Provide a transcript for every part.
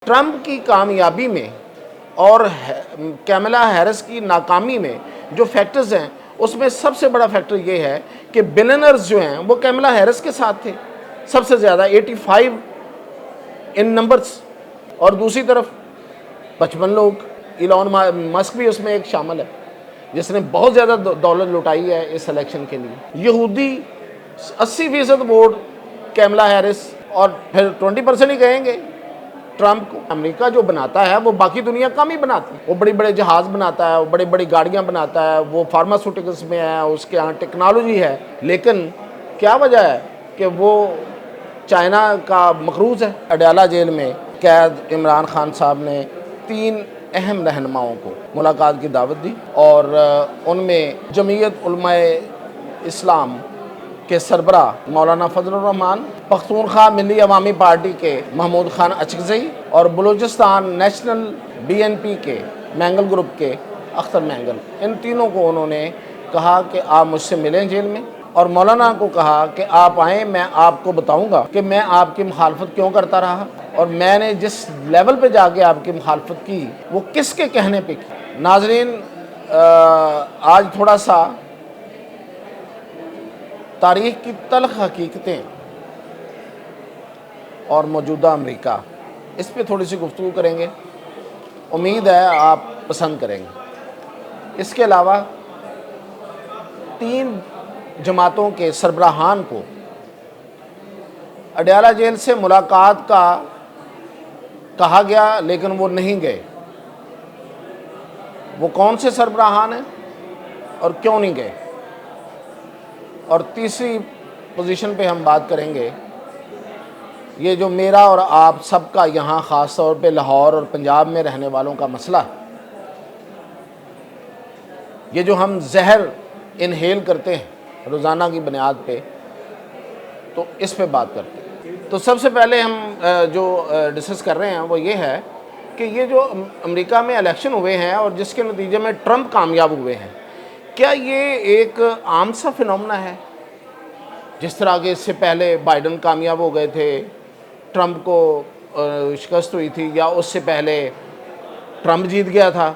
Trump کی کامیابی میں اور کیملا ہیرس کی ناکامی میں جو فیکٹرز ہیں اس میں سب سے بڑا فیکٹر یہ ہے کہ بلینئرز جو ہیں وہ کیملا ہیرس کے ساتھ تھے سب سے زیادہ 85 ان نمبرز، اور دوسری طرف 55 لوگ، ایلون مسک بھی اس میں ایک شامل ہے جس نے بہت زیادہ دولت لٹائی ہے اس الیکشن کے لیے۔ یہودی 80% ووٹ کیملا ہیرس اور پھر 20% ہی کہیں گے ٹرمپ کو۔ امریکہ جو بناتا ہے وہ باقی دنیا کم ہی بناتی ہے، وہ بڑی بڑے جہاز بناتا ہے، وہ بڑی بڑی گاڑیاں بناتا ہے، وہ فارماسوٹیکلز میں ہے، اس کے ہاں ٹیکنالوجی ہے، لیکن کیا وجہ ہے کہ وہ چائنا کا مقروض ہے۔ اڈیالہ جیل میں قید عمران خان صاحب نے 3 اہم رہنماؤں کو ملاقات کی دعوت دی، اور ان میں جمعیت علماء اسلام کے سربراہ مولانا فضل الرحمان، پختونخوا ملی عوامی پارٹی کے محمود خان اچکزئی، اور بلوچستان نیشنل BNP کے مینگل گروپ کے اختر مینگل، ان تینوں کو انہوں نے کہا کہ آپ مجھ سے ملیں جیل میں، اور مولانا کو کہا کہ آپ آئیں، میں آپ کو بتاؤں گا کہ میں آپ کی مخالفت کیوں کرتا رہا، اور میں نے جس لیول پہ جا کے آپ کی مخالفت کی وہ کس کے کہنے پہ کی۔ ناظرین، آج تھوڑا سا تاریخ کی تلخ حقیقتیں اور موجودہ امریکہ، اس پہ تھوڑی سی گفتگو کریں گے، امید ہے آپ پسند کریں گے۔ اس کے علاوہ 3 جماعتوں کے سربراہان کو اڈیالہ جیل سے ملاقات کا کہا گیا لیکن وہ نہیں گئے۔ وہ کون سے سربراہان ہیں اور کیوں نہیں گئے؟ اور تیسری پوزیشن پہ ہم بات کریں گے، یہ جو میرا اور آپ سب کا یہاں خاص طور پہ لاہور اور پنجاب میں رہنے والوں کا مسئلہ ہے، یہ جو ہم زہر انہیل کرتے ہیں روزانہ کی بنیاد پہ، تو اس پہ بات کرتے ہیں۔ تو سب سے پہلے ہم جو ڈسکس کر رہے ہیں وہ یہ ہے کہ یہ جو امریکہ میں الیکشن ہوئے ہیں اور جس کے نتیجے میں ٹرمپ کامیاب ہوئے ہیں، کیا یہ ایک عام سا فنومنا ہے؟ جس طرح کہ اس سے پہلے بائیڈن کامیاب ہو گئے تھے، ٹرمپ کو شکست ہوئی تھی، یا اس سے پہلے ٹرمپ جیت گیا تھا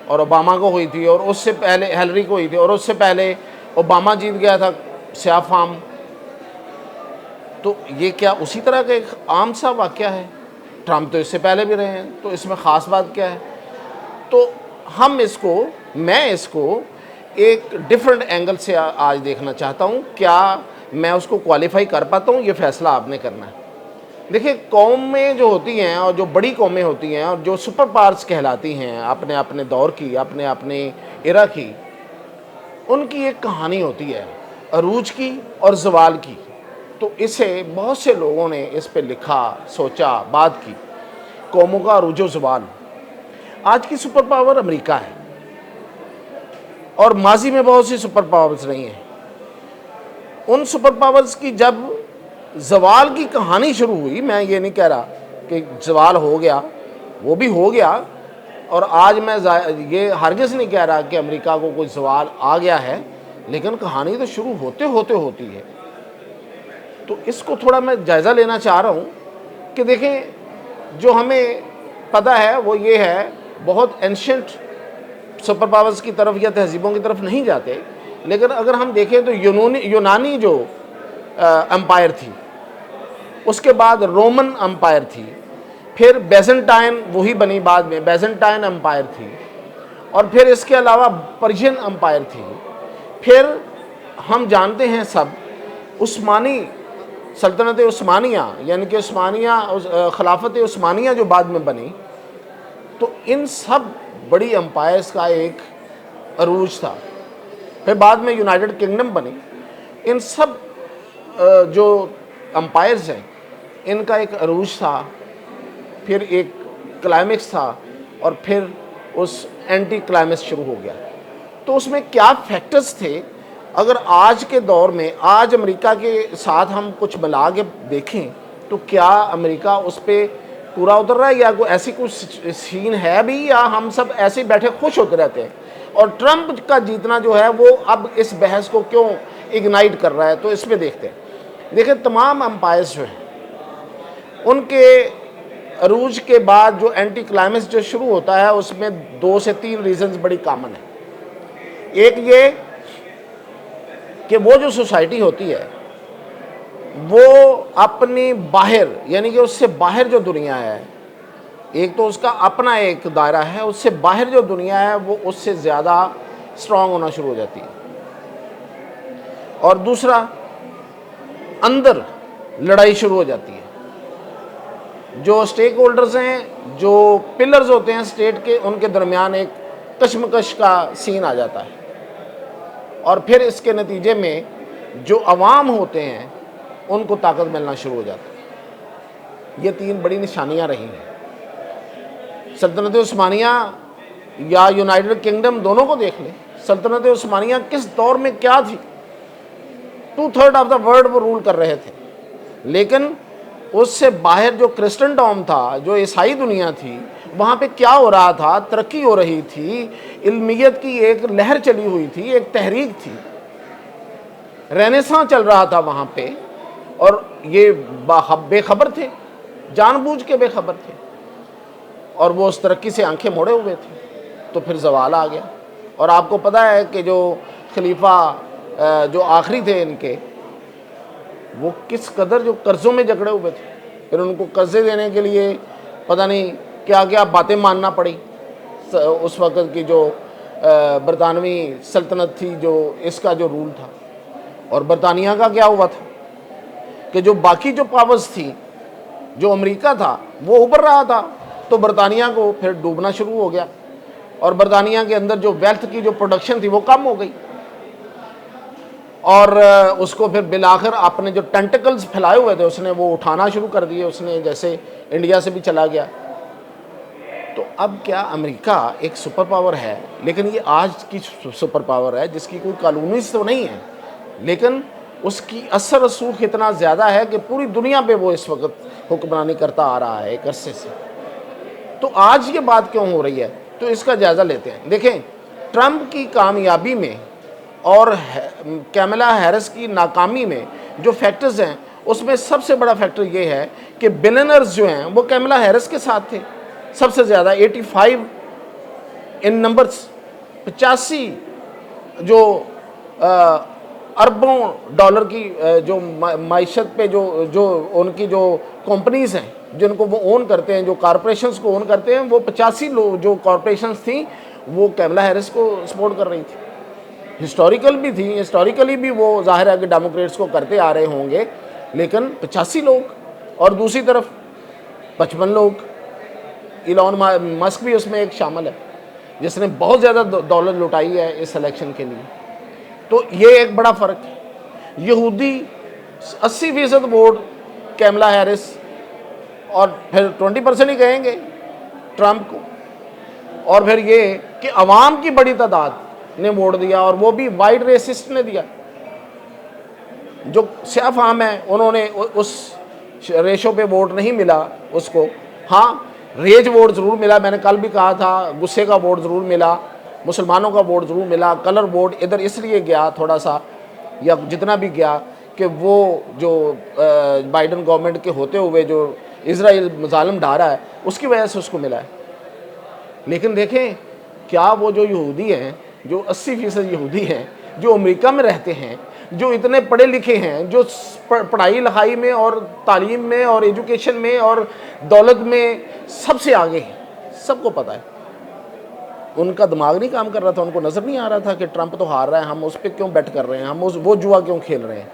اور اوباما کو ہوئی تھی، اور اس سے پہلے ہیلری کو ہوئی تھی، اور اس سے پہلے اوباما جیت گیا تھا سیاہ فام۔ تو یہ کیا اسی طرح کا ایک عام سا واقعہ ہے؟ ٹرمپ تو اس سے پہلے بھی رہے ہیں، تو اس میں خاص بات کیا ہے؟ تو میں اس کو ایک ڈیفرنٹ اینگل سے آج دیکھنا چاہتا ہوں۔ کیا میں اس کو کوالیفائی کر پاتا ہوں؟ یہ فیصلہ آپ نے کرنا ہے۔ دیکھیں، قومیں جو ہوتی ہیں اور جو بڑی قومیں ہوتی ہیں اور جو سپر پاورز کہلاتی ہیں اپنے اپنے دور کی، اپنے ایرا کی، ان کی ایک کہانی ہوتی ہے عروج کی اور زوال کی۔ تو اسے بہت سے لوگوں نے اس پہ لکھا، سوچا، بات کی، قوموں کا عروج و زوال۔ آج کی سپر پاور امریکہ ہے، اور ماضی میں بہت سی سپر پاورز رہی ہیں۔ ان سپر پاورز کی جب زوال کی کہانی شروع ہوئی، میں یہ نہیں کہہ رہا کہ زوال ہو گیا، وہ بھی ہو گیا، اور آج میں یہ ہرگز نہیں کہہ رہا کہ امریکہ کو کوئی زوال آ گیا ہے، لیکن کہانی تو شروع ہوتے ہوتی ہے۔ تو اس کو تھوڑا میں جائزہ لینا چاہ رہا ہوں کہ دیکھیں، جو ہمیں پتہ ہے وہ یہ ہے، بہت اینشنٹ سپر پاورز کی طرف یا تہذیبوں کی طرف نہیں جاتے، لیکن اگر ہم دیکھیں تو یونانی جو امپائر تھی، اس کے بعد رومن امپائر تھی، پھر بیزنٹائن وہی بنی بعد میں بیزنٹائن امپائر تھی، اور پھر اس کے علاوہ پرشین امپائر تھی، پھر ہم جانتے ہیں سب عثمانی سلطنت عثمانیہ، یعنی کہ خلافت عثمانیہ جو بعد میں بنی۔ تو ان سب بڑی امپائرز کا ایک عروج تھا، پھر بعد میں یونائٹڈ کنگڈم بنی۔ ان سب جو امپائرز ہیں ان کا ایک عروج تھا، پھر ایک کلائمیکس تھا، اور پھر اس اینٹی کلائمیکس شروع ہو گیا۔ تو اس میں کیا فیکٹرز تھے؟ اگر آج کے دور میں آج امریکہ کے ساتھ ہم کچھ ملا کے دیکھیں تو کیا امریکہ اس پہ پورا اتر رہا ہے، یا کوئی ایسی کچھ سین ہے بھی، یا ہم سب ایسے ہی بیٹھے خوش ہوتے رہتے ہیں؟ اور ٹرمپ کا جیتنا جو ہے وہ اب اس بحث کو کیوں اگنائٹ کر رہا ہے؟ تو اس پہ دیکھتے ہیں۔ دیکھیں، تمام امپائرز جو ہیں ان کے عروج کے بعد جو اینٹی کلائمیکس جو شروع ہوتا ہے اس میں 2 سے 3 ریزنز بڑی کامن ہیں۔ ایک یہ کہ وہ جو سوسائٹی ہوتی ہے وہ اپنی باہر، یعنی کہ اس سے باہر جو دنیا ہے، ایک تو اس کا اپنا ایک دائرہ ہے، اس سے باہر جو دنیا ہے وہ اس سے زیادہ سٹرونگ ہونا شروع ہو جاتی ہے، اور دوسرا اندر لڑائی شروع ہو جاتی ہے۔ جو سٹیک ہولڈرز ہیں، جو پلرز ہوتے ہیں سٹیٹ کے، ان کے درمیان ایک کشمکش کا سین آ جاتا ہے، اور پھر اس کے نتیجے میں جو عوام ہوتے ہیں ان کو طاقت ملنا شروع ہو جاتی ہے۔ یہ 3 بڑی نشانیاں رہی ہیں۔ سلطنت عثمانیہ یا یونائٹڈ کنگڈم دونوں کو دیکھ لیں، سلطنت عثمانیہ کس دور میں کیا تھی، 2/3 آف دا ورلڈ وہ رول کر رہے تھے، لیکن اس سے باہر جو کرسچن ٹاؤن تھا، جو عیسائی دنیا تھی، وہاں پہ کیا ہو رہا تھا؟ ترقی ہو رہی تھی، علمیت کی ایک لہر چلی ہوئی تھی، ایک تحریک تھی، رینیساں چل رہا تھا وہاں پہ، اور یہ بے خبر تھے، جان بوجھ کے بے خبر تھے، اور وہ اس ترقی سے آنکھیں موڑے ہوئے تھے۔ تو پھر زوال آ گیا، اور آپ کو پتہ ہے کہ جو خلیفہ جو آخری تھے ان کے، وہ کس قدر جو قرضوں میں جکڑے ہوئے تھے، پھر ان کو قرضے دینے کے لیے پتہ نہیں کیا کیا باتیں ماننا پڑی۔ اس وقت کی جو برطانوی سلطنت تھی، جو اس کا جو رول تھا، اور برطانیہ کا کیا ہوا تھا کہ جو باقی جو پاورز تھی، جو امریکہ تھا وہ ابھر رہا تھا، تو برطانیہ کو پھر ڈوبنا شروع ہو گیا، اور برطانیہ کے اندر جو ویلتھ کی جو پروڈکشن تھی وہ کم ہو گئی، اور اس کو پھر بالآخر اپنے جو ٹینٹیکلز پھیلائے ہوئے تھے اس نے وہ اٹھانا شروع کر دیے، اس نے جیسے انڈیا سے بھی چلا گیا۔ تو اب کیا امریکہ ایک سپر پاور ہے، لیکن یہ آج کی سپر پاور ہے جس کی کوئی کالونی تو نہیں ہے، لیکن اس کی اثر رسوخ اتنا زیادہ ہے کہ پوری دنیا پہ وہ اس وقت حکمرانی کرتا آ رہا ہے ایک عرصے سے۔ تو آج یہ بات کیوں ہو رہی ہے، تو اس کا جائزہ لیتے ہیں۔ دیکھیں، ٹرمپ کی کامیابی میں اور کیملا ہیرس کی ناکامی میں جو فیکٹرز ہیں، اس میں سب سے بڑا فیکٹر یہ ہے کہ بلینرز جو ہیں وہ کیملا ہیرس کے ساتھ تھے سب سے زیادہ، 85 ان نمبرز، 85 جو اربوں ڈالر کی جو معیشت پہ جو ان کی جو کمپنیز ہیں جن کو وہ اون کرتے ہیں، جو کارپوریشنز کو اون کرتے ہیں، وہ 85 لوگ جو کارپوریشنز تھیں وہ کیملا ہیرس کو سپورٹ کر رہی تھی۔ ہسٹوریکل بھی تھی، ہسٹوریکلی بھی وہ ظاہر ہے کہ ڈیموکریٹس کو کرتے آ رہے ہوں گے، لیکن 85 لوگ، اور دوسری طرف 55 لوگ، ایلون مسک بھی اس میں ایک شامل ہے جس نے بہت زیادہ دولت لٹائی ہے اس الیکشن کے لیے۔ تو یہ ایک بڑا فرق ہے۔ یہودی 80% ووٹ کیملا ہیرس، اور پھر 20% ہی کہیں گے ٹرمپ کو، اور پھر یہ کہ عوام کی بڑی تعداد نے ووٹ دیا، اور وہ بھی وائٹ ریسسٹ نے دیا، جو سیاہ فام ہیں انہوں نے اس ریشو پہ ووٹ نہیں ملا اس کو۔ ہاں، ریج ووٹ ضرور ملا، میں نے کل بھی کہا تھا، غصے کا ووٹ ضرور ملا، مسلمانوں کا ووٹ ضرور ملا، کلر ووٹ ادھر اس لیے گیا تھوڑا سا، یا جتنا بھی گیا کہ وہ جو بائیڈن گورنمنٹ کے ہوتے ہوئے جو اسرائیل مظالم ڈھا رہا ہے اس کی وجہ سے اس کو ملا ہے۔ لیکن دیکھیں، کیا وہ جو یہودی ہیں، جو 80% یہودی ہیں، جو امریکہ میں رہتے ہیں، جو اتنے پڑھے لکھے ہیں، جو پڑھائی لکھائی میں اور تعلیم میں اور ایجوکیشن میں اور دولت میں سب سے آگے ہیں، سب کو پتہ ہے، ان کا دماغ نہیں کام کر رہا تھا، ان کو نظر نہیں آ رہا تھا کہ ٹرمپ تو ہار رہا ہے، ہم اس پہ کیوں بیٹ کر رہے ہیں، ہم وہ جوا کیوں کھیل رہے ہیں۔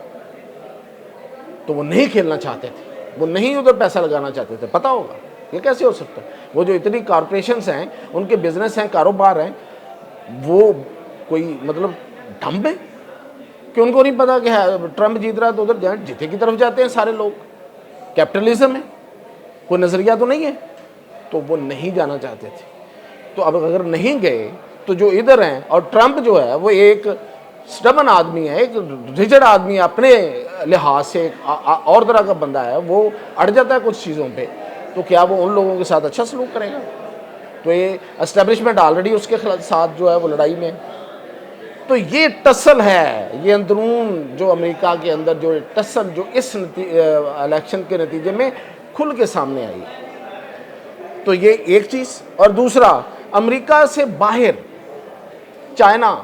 تو وہ نہیں کھیلنا چاہتے تھے، وہ نہیں ادھر پیسہ لگانا چاہتے تھے۔ پتہ ہوگا یہ کیسے ہو سکتا ہے؟ وہ جو اتنی کارپوریشنز ہیں، ان کے بزنس ہیں، کاروبار ہیں، وہ کوئی مطلب ڈھمب ہے کہ ان کو نہیں پتا کہ ٹرمپ جیت رہا ہے تو ادھر جائیں، جیتے کی طرف جاتے ہیں سارے لوگ۔ کیپٹلزم ہے، کوئی نظریہ تو نہیں ہے، تو وہ نہیں جانا چاہتے تھے۔ تو اب اگر نہیں گئے تو جو ادھر ہیں، اور ٹرمپ جو ہے وہ ایک سٹبن آدمی ہے، ایک ریجڈ آدمی ہے، اپنے لحاظ سے اور طرح کا بندہ ہے، وہ اڑ جاتا ہے کچھ چیزوں پہ، تو کیا وہ ان لوگوں کے ساتھ اچھا سلوک کرے گا؟ تو یہ اسٹیبلشمنٹ آلریڈی اس کے ساتھ جو ہے وہ لڑائی میں۔ تو یہ ٹسل ہے، یہ اندرون جو امریکہ کے اندر جو ٹسل جو اس الیکشن کے نتیجے میں کھل کے سامنے آئی، تو یہ ایک چیز. اور دوسرا, امریکہ سے باہر چائنا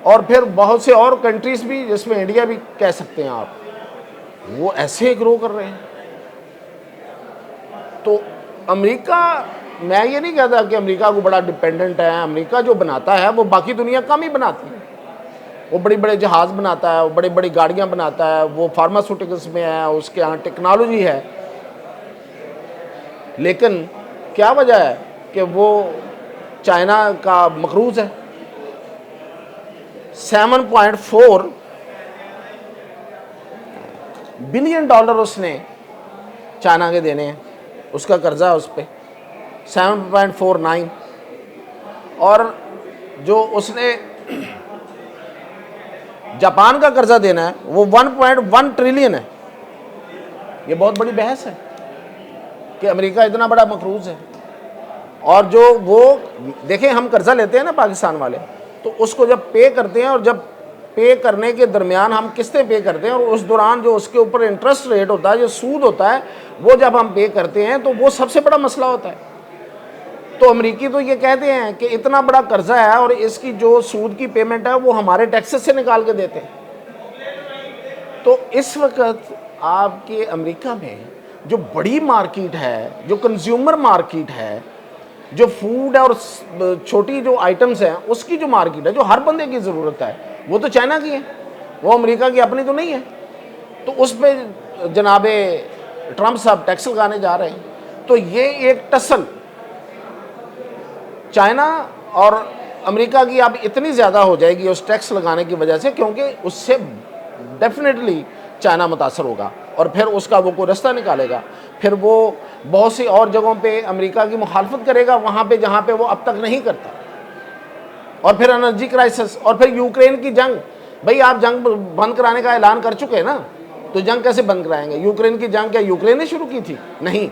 اور پھر بہت سے اور کنٹریز بھی, جس میں انڈیا بھی کہہ سکتے ہیں آپ, وہ ایسے گرو کر رہے ہیں. تو امریکہ, میں یہ نہیں کہتا کہ امریکہ کو بڑا ڈیپینڈنٹ ہے. امریکہ جو بناتا ہے وہ باقی دنیا کم ہی بناتی ہے. وہ بڑے بڑے جہاز بناتا ہے, وہ بڑی بڑی گاڑیاں بناتا ہے, وہ فارماسوٹیکلس میں ہے, اس کے ہاں ٹیکنالوجی ہے. لیکن کیا وجہ ہے کہ وہ چائنا کا مقروض ہے. 7.4 بلین ڈالر اس نے چائنا کے دینے ہیں, اس کا قرضہ ہے اس پہ 7.49. اور جو اس نے جاپان کا قرضہ دینا ہے وہ 1.1 ٹریلین ہے. یہ بہت بڑی بحث ہے کہ امریکہ اتنا بڑا مقروض ہے. اور جو وہ دیکھیں, ہم قرضہ لیتے ہیں نا پاکستان والے, تو اس کو جب پے کرتے ہیں, اور جب پے کرنے کے درمیان ہم قسطیں پے کرتے ہیں, اور اس دوران جو اس کے اوپر انٹرسٹ ریٹ ہوتا ہے, جو سود ہوتا ہے, وہ جب ہم پے کرتے ہیں تو وہ سب سے بڑا مسئلہ ہوتا ہے. تو امریکی تو یہ کہتے ہیں کہ اتنا بڑا قرضہ ہے اور اس کی جو سود کی پیمنٹ ہے وہ ہمارے ٹیکسز سے نکال کے دیتے ہیں. تو اس وقت آپ کے امریکہ میں جو بڑی مارکیٹ ہے, جو کنزیومر مارکیٹ ہے, جو فوڈ ہے اور چھوٹی جو آئٹمز ہیں اس کی جو مارکیٹ ہے, جو ہر بندے کی ضرورت ہے, وہ تو چائنا کی ہے, وہ امریکہ کی اپنی تو نہیں ہے. تو اس پہ جناب ٹرمپ صاحب ٹیکس لگانے جا رہے ہیں. تو یہ ایک ٹسل چائنا اور امریکہ کی اب اتنی زیادہ ہو جائے گی اس ٹیکس لگانے کی وجہ سے, کیونکہ اس سے ڈیفینیٹلی چائنا متاثر ہوگا, اور پھر اس کا وہ کوئی رستہ نکالے گا. پھر وہ بہت سی اور جگہوں پہ امریکہ کی مخالفت کرے گا, وہاں پہ جہاں پہ وہ اب تک نہیں کرتا. اور پھر انرجی کرائسس, اور پھر یوکرین کی جنگ. بھئی آپ جنگ بند کرانے کا اعلان کر چکے ہیں نا, تو جنگ کیسے بند کرائیں گے؟ یوکرین کی جنگ کیا یوکرین نے شروع کی تھی؟ نہیں,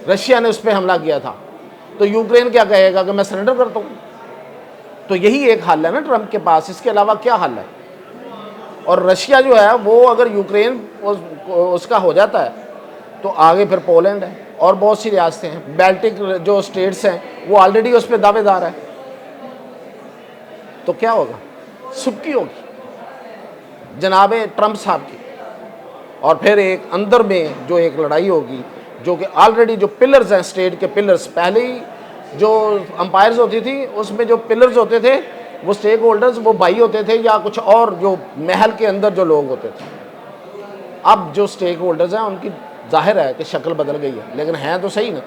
رشیا نے اس پہ حملہ کیا تھا. تو یوکرین کیا کہے گا کہ میں سرنڈر کرتا ہوں؟ تو یہی ایک حل ہے نا ٹرمپ کے پاس, اس کے علاوہ کیا حل ہے؟ اور رشیا جو ہے وہ اگر یوکرین اس کا ہو جاتا ہے تو آگے پھر پولینڈ ہے اور بہت سی ریاستیں ہیں, بیلٹک جو اسٹیٹس ہیں وہ آلریڈی اس پہ دعوے دار ہے. تو کیا ہوگا؟ سبکی ہوگی جناب ٹرمپ صاحب کی. اور پھر ایک اندر میں جو ایک لڑائی ہوگی, جو کہ آلریڈی جو پلرز ہیں اسٹیٹ کے پلرز, پہلے ہی جو امپائرز ہوتی تھی اس میں جو پلرز ہوتے تھے وہ سٹیک ہولڈرز وہ بھائی ہوتے تھے یا کچھ اور جو محل کے اندر جو لوگ ہوتے تھے. اب جو سٹیک ہولڈرز ہیں ان کی ظاہر ہے کہ شکل بدل گئی ہے, لیکن ہیں تو صحیح نا.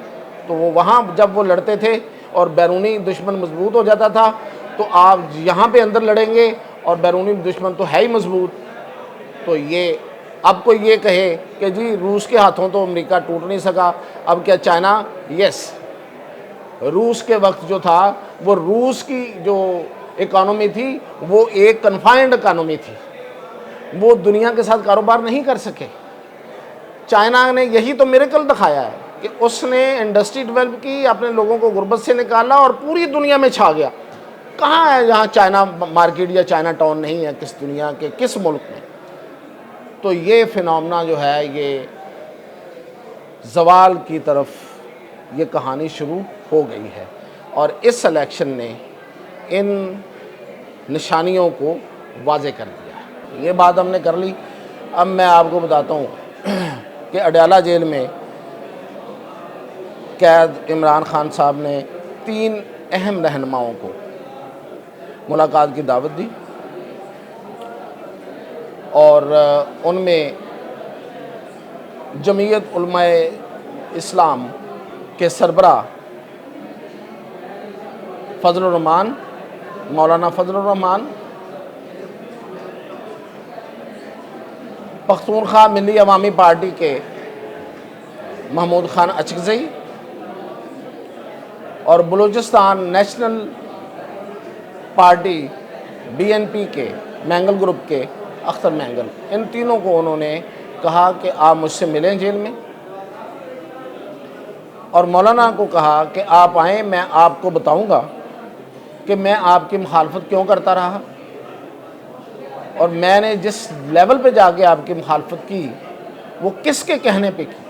تو وہ وہاں جب وہ لڑتے تھے اور بیرونی دشمن مضبوط ہو جاتا تھا, تو آپ یہاں پہ اندر لڑیں گے اور بیرونی دشمن تو ہے ہی مضبوط. تو یہ اب کوئی یہ کہے کہ جی روس کے ہاتھوں تو امریکہ ٹوٹ نہیں سکا, اب کیا چائنا؟ یس, روس کے وقت جو تھا وہ روس کی جو اکانومی تھی وہ ایک کنفائنڈ اکانومی تھی, وہ دنیا کے ساتھ کاروبار نہیں کر سکے. چائنا نے یہی تو میریکل دکھایا ہے کہ اس نے انڈسٹری ڈیولپ کی, اپنے لوگوں کو غربت سے نکالا اور پوری دنیا میں چھا گیا. کہاں ہے جہاں چائنا مارکیٹ یا چائنا ٹاؤن نہیں ہے, کس دنیا کے کس ملک میں؟ تو یہ فینومنا جو ہے یہ زوال کی طرف یہ کہانی شروع ہو گئی ہے, اور اس الیکشن نے ان نشانیوں کو واضح کر دیا ہے. یہ بات ہم نے کر لی. اب میں آپ کو بتاتا ہوں کہ اڈیالہ جیل میں قید عمران خان صاحب نے 3 اہم رہنماؤں کو ملاقات کی دعوت دی, اور ان میں جمعیت علماء اسلام کے سربراہ فضل الرحمان, مولانا فضل الرحمان, پختونخوا ملی عوامی پارٹی کے محمود خان اچکزئی, اور بلوچستان نیشنل پارٹی BNP کے مینگل گروپ کے اختر مینگل. ان تینوں کو انہوں نے کہا کہ آپ مجھ سے ملیں جیل میں, اور مولانا کو کہا کہ آپ آئیں, میں آپ کو بتاؤں گا کہ میں آپ کی مخالفت کیوں کرتا رہا, اور میں نے جس لیول پہ جا کے آپ کی مخالفت کی وہ کس کے کہنے پہ کی,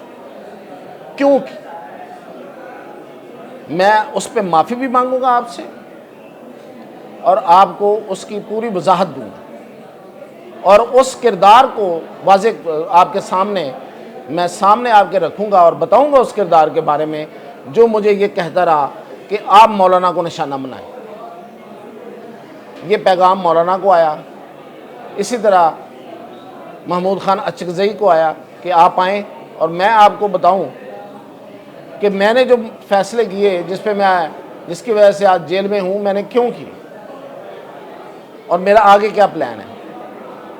کیوں کی. میں اس پہ معافی بھی مانگوں گا آپ سے اور آپ کو اس کی پوری وضاحت دوں گا اور اس کردار کو واضح آپ کے سامنے آپ کے رکھوں گا اور بتاؤں گا اس کردار کے بارے میں جو مجھے یہ کہتا رہا کہ آپ مولانا کو نشانہ بنائیں۔ یہ پیغام مولانا کو آیا، اسی طرح محمود خان اچکزئی کو آیا کہ آپ آئیں اور میں آپ کو بتاؤں کہ میں نے جو فیصلے کیے جس کی وجہ سے آج جیل میں ہوں، میں نے کیوں کی اور میرا آگے کیا پلان ہے۔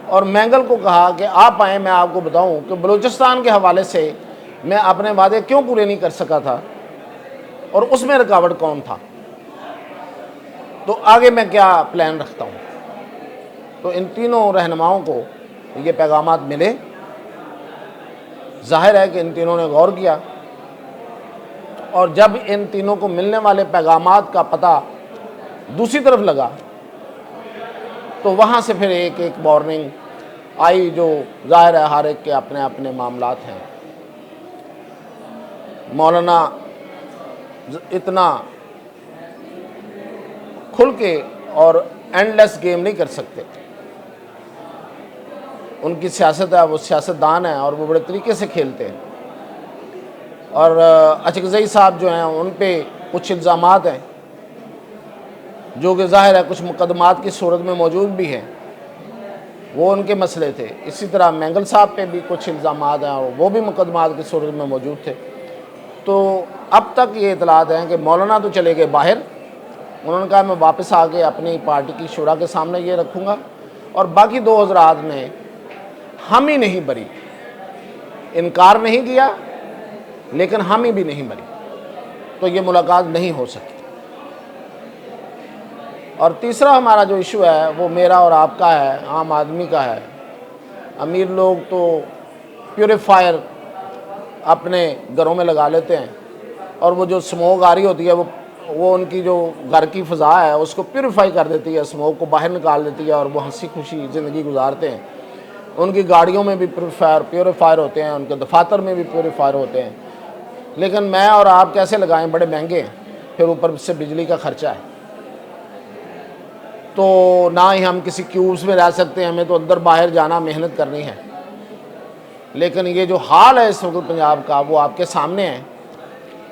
اور مینگل کو کہا کہ آپ آئیں، میں آپ کو بتاؤں کہ بلوچستان کے حوالے سے میں اپنے وعدے کیوں پورے نہیں کر سکا تھا اور اس میں رکاوٹ کون تھا، تو آگے میں کیا پلان رکھتا ہوں۔ تو ان تینوں رہنماؤں کو یہ پیغامات ملے، ظاہر ہے کہ ان تینوں نے غور کیا، اور جب ان تینوں کو ملنے والے پیغامات کا پتہ دوسری طرف لگا تو وہاں سے پھر ایک وارننگ آئی، جو ظاہر ہے ہر ایک کے اپنے اپنے معاملات ہیں۔ مولانا اتنا کھل کے اور اینڈ لیس گیم نہیں کر سکتے، ان کی سیاست ہے، وہ سیاستدان ہیں اور وہ بڑے طریقے سے کھیلتے ہیں۔ اور اچکزئی صاحب جو ہیں ان پہ کچھ الزامات ہیں جو کہ ظاہر ہے کچھ مقدمات کی صورت میں موجود بھی ہیں، وہ ان کے مسئلے تھے۔ اسی طرح مینگل صاحب پہ بھی کچھ الزامات ہیں اور وہ بھی مقدمات کی صورت میں موجود تھے۔ تو اب تک یہ اطلاعات ہیں کہ مولانا تو چلے گئے باہر، انہوں نے کہا میں واپس آ کے اپنی پارٹی کی شورا کے سامنے یہ رکھوں گا، اور باقی دو حضرات نے ہم ہی نہیں بری، انکار نہیں کیا لیکن ہم ہی بھی نہیں بری، تو یہ ملاقات نہیں ہو سکی۔ اور تیسرا ہمارا جو ایشو ہے وہ میرا اور آپ کا ہے، عام آدمی کا ہے۔ امیر لوگ تو پیوریفائر اپنے گھروں میں لگا لیتے ہیں اور وہ جو سموک آ رہی ہوتی ہے وہ ان کی جو گھر کی فضا ہے اس کو پیوریفائی کر دیتی ہے، سموک کو باہر نکال دیتی ہے اور وہ ہنسی خوشی زندگی گزارتے ہیں۔ ان کی گاڑیوں میں بھی پیوریفائر ہوتے ہیں، ان کے دفاتر میں بھی پیوریفائر ہوتے ہیں، لیکن میں اور آپ کیسے لگائیں؟ بڑے مہنگے ہیں، پھر اوپر سے بجلی کا خرچہ ہے، تو نہ ہی ہم کسی کیوبس میں رہ سکتے ہیں، ہمیں تو اندر باہر جانا محنت کرنی ہے۔ لیکن یہ جو حال ہے اس وقت پنجاب کا وہ آپ کے سامنے ہے،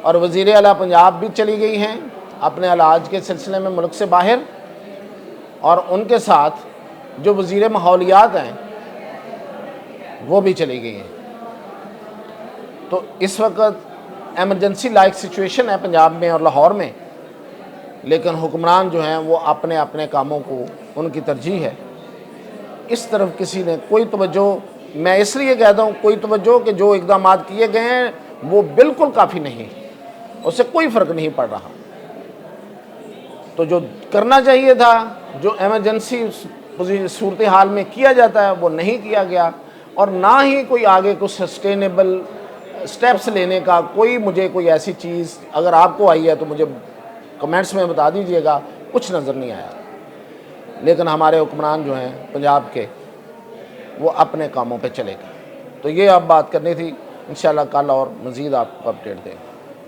اور وزیر اعلیٰ پنجاب بھی چلی گئی ہیں اپنے علاج کے سلسلے میں ملک سے باہر، اور ان کے ساتھ جو وزیر ماحولیات ہیں وہ بھی چلی گئی ہیں۔ تو اس وقت ایمرجنسی لائک سچویشن ہے پنجاب میں اور لاہور میں، لیکن حکمران جو ہیں وہ اپنے اپنے کاموں کو ان کی ترجیح ہے، اس طرف کسی نے کوئی توجہ، میں اس لیے کہتا ہوں کوئی توجہ کہ جو اقدامات کیے گئے ہیں وہ بالکل کافی نہیں، اس سے کوئی فرق نہیں پڑ رہا۔ تو جو کرنا چاہیے تھا، جو ایمرجنسی صورتحال میں کیا جاتا ہے وہ نہیں کیا گیا، اور نہ ہی کوئی آگے کچھ سسٹینیبل سٹیپس لینے کا مجھے کوئی ایسی چیز اگر آپ کو آئی ہے تو مجھے کمنٹس میں بتا دیجئے گا، کچھ نظر نہیں آیا۔ لیکن ہمارے حکمران جو ہیں پنجاب کے وہ اپنے کاموں پہ چلے گئے۔ تو یہ اب بات کرنی تھی، انشاءاللہ کل اور مزید آپ کو اپڈیٹ دیں گے۔